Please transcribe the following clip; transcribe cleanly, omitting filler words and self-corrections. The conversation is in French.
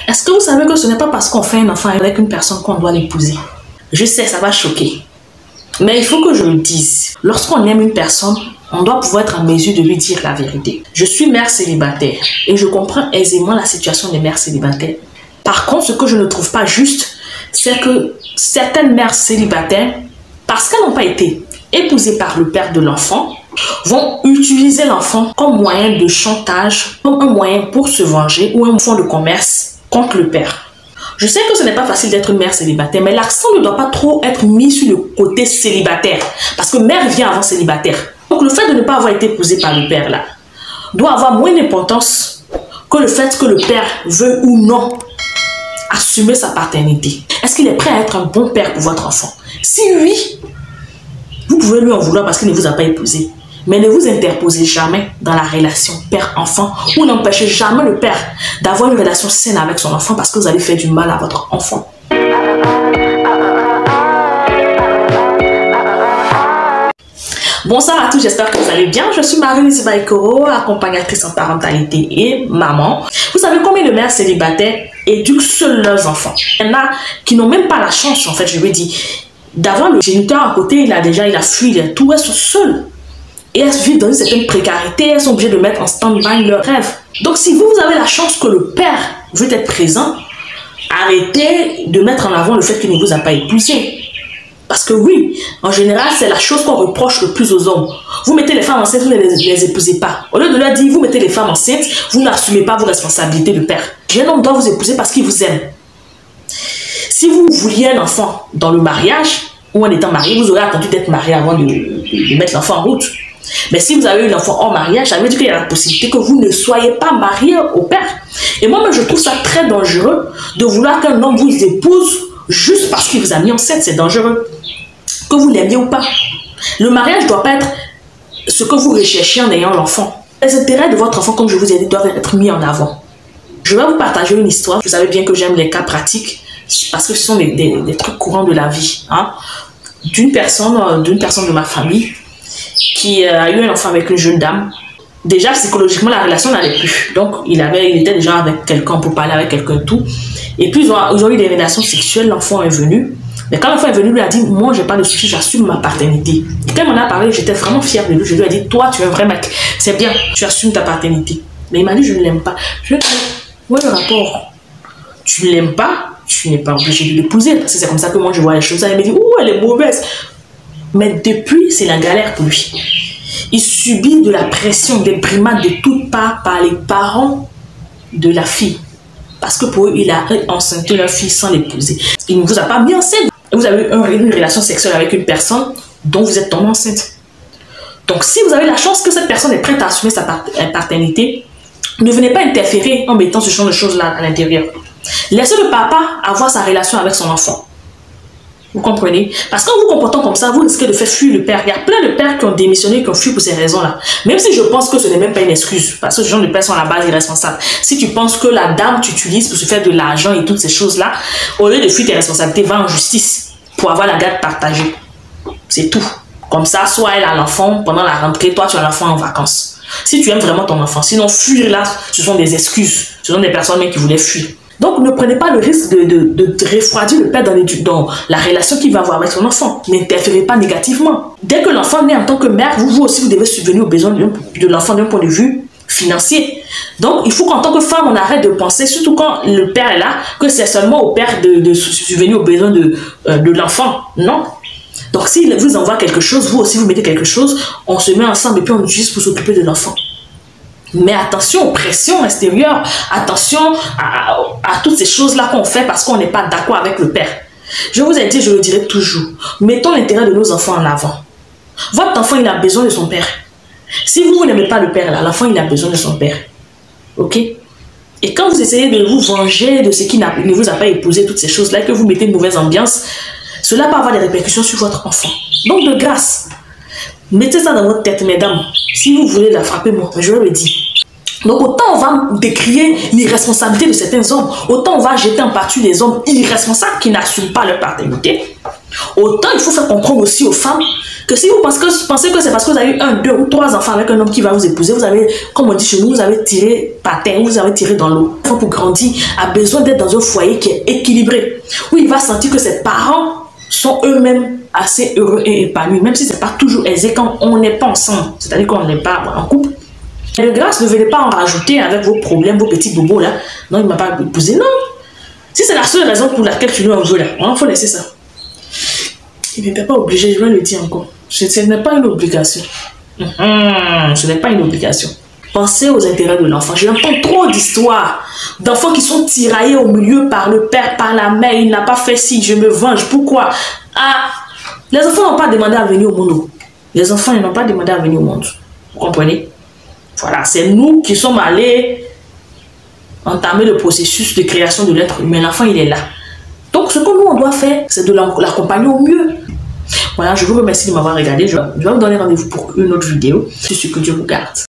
Est-ce que vous savez que ce n'est pas parce qu'on fait un enfant avec une personne qu'on doit l'épouser? Je sais, ça va choquer. Mais il faut que je le dise. Lorsqu'on aime une personne, on doit pouvoir être en mesure de lui dire la vérité. Je suis mère célibataire et je comprends aisément la situation des mères célibataires. Par contre, ce que je ne trouve pas juste, c'est que certaines mères célibataires, parce qu'elles n'ont pas été épousées par le père de l'enfant, vont utiliser l'enfant comme moyen de chantage, comme un moyen pour se venger ou un fonds de commerce contre le père. Je sais que ce n'est pas facile d'être une mère célibataire, mais l'accent ne doit pas trop être mis sur le côté célibataire, parce que mère vient avant célibataire. Donc le fait de ne pas avoir été épousé par le père là, doit avoir moins d'importance que le fait que le père veut ou non assumer sa paternité. Est-ce qu'il est prêt à être un bon père pour votre enfant? Si oui, vous pouvez lui en vouloir parce qu'il ne vous a pas épousé. Mais ne vous interposez jamais dans la relation père-enfant ou n'empêchez jamais le père d'avoir une relation saine avec son enfant parce que vous allez faire du mal à votre enfant. Bonsoir à tous, j'espère que vous allez bien. Je suis Marie-Lise Baïkoro, accompagnatrice en parentalité et maman. Vous savez combien de mères célibataires éduquent seuls leurs enfants? Il y en a qui n'ont même pas la chance, en fait, je veux dire, d'avoir le géniteur à côté. Il a fui, il a tout, elles sont seules. Et elles vivent dans une certaine précarité, elles sont obligées de mettre en stand-by leurs rêves. Donc si vous avez la chance que le père veut être présent, arrêtez de mettre en avant le fait qu'il ne vous a pas épousé. Parce que oui, en général, c'est la chose qu'on reproche le plus aux hommes. Vous mettez les femmes enceintes, vous ne les épousez pas. Au lieu de leur dire, vous mettez les femmes enceintes, vous n'assumez pas vos responsabilités de père. Un homme doit vous épouser parce qu'il vous aime. Si vous vouliez un enfant dans le mariage, ou en étant marié, vous aurez attendu d'être marié avant de mettre l'enfant en route. Mais si vous avez eu l'enfant hors mariage, ça veut dire qu'il y a la possibilité que vous ne soyez pas marié au père. Et moi, je trouve ça très dangereux de vouloir qu'un homme vous épouse juste parce qu'il vous a mis enceinte. C'est dangereux. Que vous l'aimiez ou pas. Le mariage ne doit pas être ce que vous recherchez en ayant l'enfant. Les intérêts de votre enfant, comme je vous ai dit, doivent être mis en avant. Je vais vous partager une histoire. Vous savez bien que j'aime les cas pratiques parce que ce sont des trucs courants de la vie. Hein? D'une personne de ma famille qui a eu un enfant avec une jeune dame. Déjà, psychologiquement, la relation n'allait plus. Donc, il était déjà avec quelqu'un pour parler avec quelqu'un tout. Et puis, ils ont eu des relations sexuelles. L'enfant est venu. Mais quand l'enfant est venu, il lui a dit, moi, j'ai pas de souci, j'assume ma paternité. Et quand il m'en a parlé, j'étais vraiment fière de lui. Je lui ai dit, toi, tu es un vrai mec. C'est bien, tu assumes ta paternité. Mais il m'a dit, je ne l'aime pas. Je lui ai dit, où est le rapport? Tu ne l'aimes pas, tu n'es pas obligé de l'épouser. Parce que c'est comme ça que moi, je vois les choses. Il me dit, ouh, elle est mauvaise. Mais depuis, c'est la galère pour lui. Il subit de la pression, des brimades de toutes parts par les parents de la fille. Parce que pour eux, il a enceinté leur fille sans l'épouser. Il ne vous a pas mis enceinte. Vous avez une relation sexuelle avec une personne dont vous êtes tombé enceinte. Donc, si vous avez la chance que cette personne est prête à assumer sa paternité, ne venez pas interférer en mettant ce genre de choses-là à l'intérieur. Laissez le papa avoir sa relation avec son enfant. Vous comprenez? Parce qu'en vous comportant comme ça, vous risquez de faire fuir le père. Il y a plein de pères qui ont démissionné, qui ont fui pour ces raisons-là. Même si je pense que ce n'est même pas une excuse. Parce que ce genre de pères sont à la base irresponsables. Si tu penses que la dame t'utilise pour se faire de l'argent et toutes ces choses-là, au lieu de fuir tes responsabilités, va en justice pour avoir la garde partagée. C'est tout. Comme ça, soit elle a l'enfant pendant la rentrée, toi tu as l'enfant en vacances. Si tu aimes vraiment ton enfant. Sinon, fuir là, ce sont des excuses. Ce sont des personnes même qui voulaient fuir. Donc, ne prenez pas le risque de refroidir le père dans la relation qu'il va avoir avec son enfant. N'interférez pas négativement. Dès que l'enfant naît en tant que mère, vous aussi, vous devez subvenir aux besoins de l'enfant d'un point de vue financier. Donc, il faut qu'en tant que femme, on arrête de penser, surtout quand le père est là, que c'est seulement au père de subvenir aux besoins de l'enfant. Non. Donc, s'il vous envoie quelque chose, vous aussi, vous mettez quelque chose, on se met ensemble et puis on utilise pour s'occuper de l'enfant. Mais attention aux pressions extérieures, attention à toutes ces choses-là qu'on fait parce qu'on n'est pas d'accord avec le père. Je vous ai dit, je le dirai toujours, mettons l'intérêt de nos enfants en avant. Votre enfant, il a besoin de son père. Si vous n'aimez pas le père, là, l'enfant, il a besoin de son père. Ok? Et quand vous essayez de vous venger de ce qui ne vous a pas épousé, toutes ces choses-là, et que vous mettez une mauvaise ambiance, cela peut avoir des répercussions sur votre enfant. Donc, de grâce, mettez ça dans votre tête, mesdames. Si vous voulez la frapper, moi, je le dis. Donc autant on va décrier l'irresponsabilité de certains hommes, autant on va jeter en partie les hommes irresponsables qui n'assument pas leur paternité, autant il faut faire comprendre aussi aux femmes que si vous pensez que c'est parce que vous avez eu 1, 2 ou 3 enfants avec un homme qui va vous épouser, vous avez, comme on dit chez nous, vous avez tiré patin, vous avez tiré dans l'eau. L'enfant pour grandir a besoin d'être dans un foyer qui est équilibré, où il va sentir que ses parents sont eux-mêmes assez heureux et épanouis, même si c'est pas toujours aisé quand on n'est pas ensemble, c'est-à-dire qu'on n'est pas en couple. De grâce, ne venez pas en rajouter avec vos problèmes, vos petits bobos là. Non, il ne m'a pas épousé. Non. Si c'est la seule raison pour laquelle tu lui en veux là, il faut laisser ça. Il n'était pas obligé, je vais le dire encore. Ce n'est pas une obligation. Ce n'est pas une obligation. Pensez aux intérêts de l'enfant. J'entends trop d'histoires d'enfants qui sont tiraillés au milieu par le père, par la mère. Il n'a pas fait ci, je me venge. Pourquoi? Ah, les enfants n'ont pas demandé à venir au monde. Les enfants n'ont pas demandé à venir au monde. Vous comprenez? Voilà, c'est nous qui sommes allés entamer le processus de création de l'être humain. L'enfant, il est là. Donc, ce que nous, on doit faire, c'est de l'accompagner au mieux. Voilà, je vous remercie de m'avoir regardé. Je vais vous donner rendez-vous pour une autre vidéo. C'est ce que Dieu vous garde.